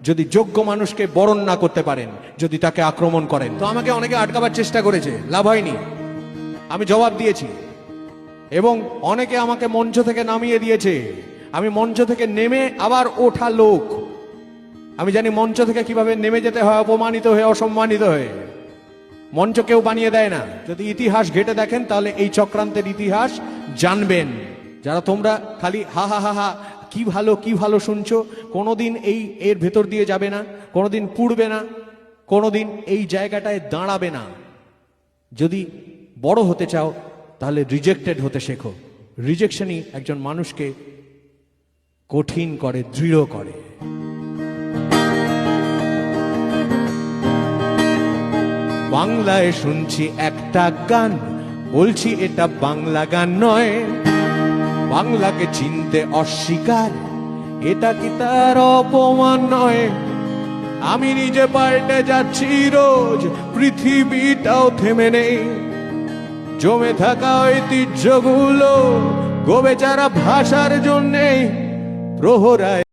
যদি যোগ্য মানুষকে বরণ না করতে পারেন, যদি তাকে আক্রমণ করেন। তো আমাকে অনেকে আটকাবার চেষ্টা করেছে, লাভ হয়নি, আমি জবাব দিয়েছি। এবং অনেকে আমাকে মঞ্চ থেকে নামিয়ে দিয়েছে, আমি মঞ্চ থেকে নেমে আবার ওঠা লোক। আমি জানি মঞ্চ থেকে কিভাবে নেমে যেতে হয়, অপমানিত হয়ে, অসম্মানিত হয়ে। মঞ্চ কেউ বানিয়ে দেয় না। যদি ইতিহাস ঘেটে দেখেন তাহলে এই চক্রান্তের ইতিহাস জানবেন। যারা তোমরা খালি হা হা হা হা কি ভালো শুনছো, কোনোদিন এর ভেতর দিয়ে যাবে না, কোনোদিন পুড়বে না, কোনোদিন এই জায়গাটায় দাঁড়াবে না। যদি বড় হতে চাও তাহলে রিজেক্টেড হতে শেখো। রিজেকশনই একজন মানুষকে কঠিন করে, দৃঢ় করে। বাংলায় শুনছি একটা গান, বলছি এটা বাংলা গান নয়। বাংলাকে চিনতে অস্বীকার, এটা কি তার অপমান নয়? আমি নিজে পাল্টে যাচ্ছি রোজ, পৃথিবীটাও থেমে নেই। জমে থাকা ঐতিহ্যগুলো গোবেচারা ভাষার জন্যে প্রহরায়